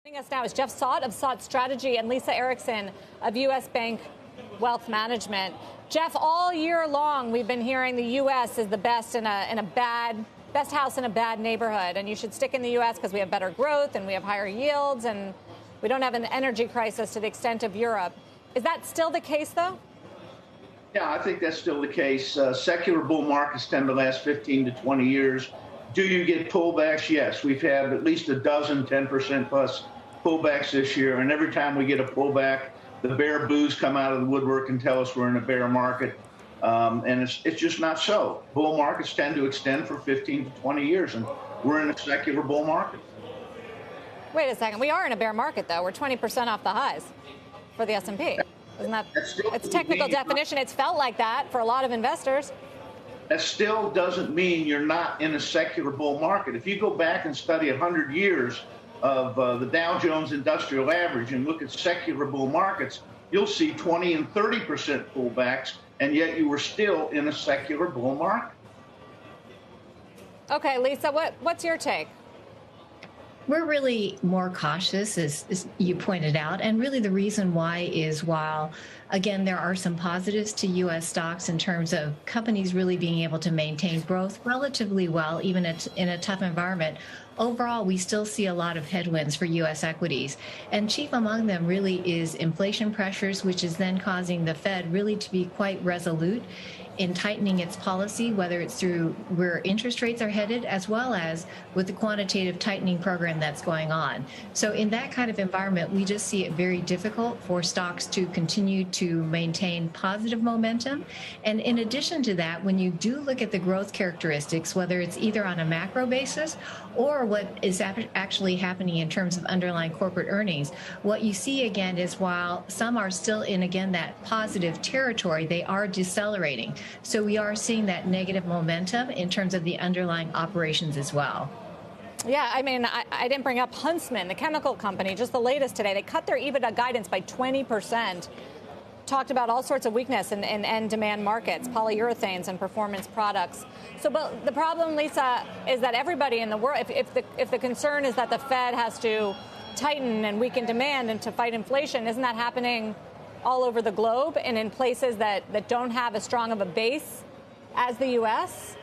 Joining us now is Jeff Saut of Saut Strategy and Lisa Erickson of U.S. Bank Wealth Management. Jeff, all year long we've been hearing the U.S. is the best best house in a bad neighborhood, and you should stick in the U.S. because we have better growth and we have higher yields and we don't have an energy crisis to the extent of Europe. Is that still the case, though? Yeah, I think that's still the case. Secular bull markets tend to last 15 to 20 years. Do you get pullbacks? Yes. We've had at least a dozen 10% plus pullbacks this year. And every time we get a pullback, the bear boos come out of the woodwork and tell us we're in a bear market. And it's just not so. Bull markets tend to extend for 15 to 20 years, and we're in a secular bull market. Wait a second. We are in a bear market, though. We're 20% off the highs for the S&P. Isn't that? It's technical definition. It's felt like that for a lot of investors. That still doesn't mean you're not in a secular bull market. If you go back and study 100 years of the Dow Jones Industrial Average and look at secular bull markets, you'll see 20 and 30% pullbacks, and yet you were still in a secular bull market. Okay, Lisa, what's your take? We're really more cautious, as you pointed out, and really the reason why is while, again, there are some positives to U.S. stocks in terms of companies really being able to maintain growth relatively well, even in a tough environment. Overall, we still see a lot of headwinds for U.S. equities, and chief among them really is inflation pressures, which is then causing the Fed really to be quite resolute in tightening its policy, whether it's through where interest rates are headed, as well as with the quantitative tightening program that's going on. So in that kind of environment, we just see it very difficult for stocks to continue to maintain positive momentum. And in addition to that, when you do look at the growth characteristics, whether it's either on a macro basis or what is actually happening in terms of underlying corporate earnings, what you see again is while some are still in, again, that positive territory, they are decelerating. So we are seeing that negative momentum in terms of the underlying operations as well. Yeah, I mean, I didn't bring up Huntsman, the chemical company, just the latest today. They cut their EBITDA guidance by 20%. Talked about all sorts of weakness in end demand markets, polyurethanes and performance products. So, but the problem, Lisa, is that everybody in the world, if the concern is that the Fed has to tighten and weaken demand and to fight inflation, isn't that happening all over the globe and in places that don't have as strong of a base as the U.S.?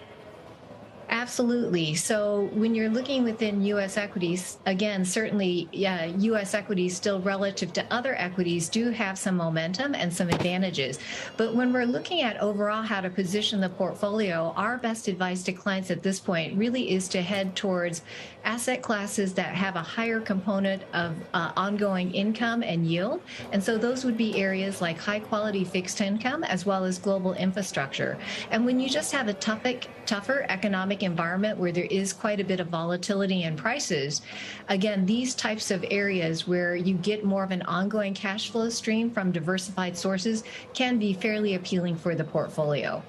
Absolutely. So when you're looking within U.S. equities, again, certainly U.S. equities still relative to other equities do have some momentum and some advantages. But when we're looking at overall how to position the portfolio, our best advice to clients at this point really is to head towards asset classes that have a higher component of ongoing income and yield. And so those would be areas like high quality fixed income as well as global infrastructure. And when you just have a tougher economic environment where there is quite a bit of volatility in prices, again, these types of areas where you get more of an ongoing cash flow stream from diversified sources can be fairly appealing for the portfolio.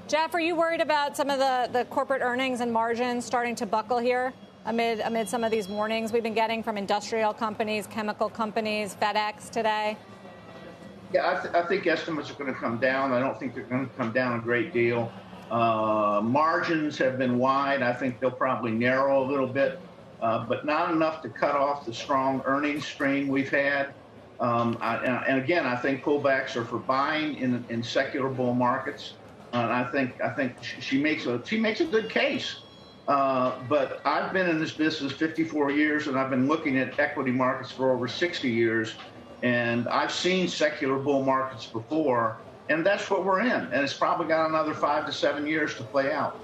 Jeff, are you worried about some of the corporate earnings and margins starting to buckle here amid some of these warnings we've been getting from industrial companies, chemical companies, FedEx today? Yeah, I think estimates are going to come down. I don't think they're going to come down a great deal. Margins have been wide. I think they'll probably narrow a little bit, but not enough to cut off the strong earnings stream we've had. And again, I think pullbacks are for buying in secular bull markets. And I think she makes a good case. But I've been in this business 54 years, and I've been looking at equity markets for over 60 years. And I've seen secular bull markets before. And that's what we're in. And it's probably got another 5 to 7 years to play out.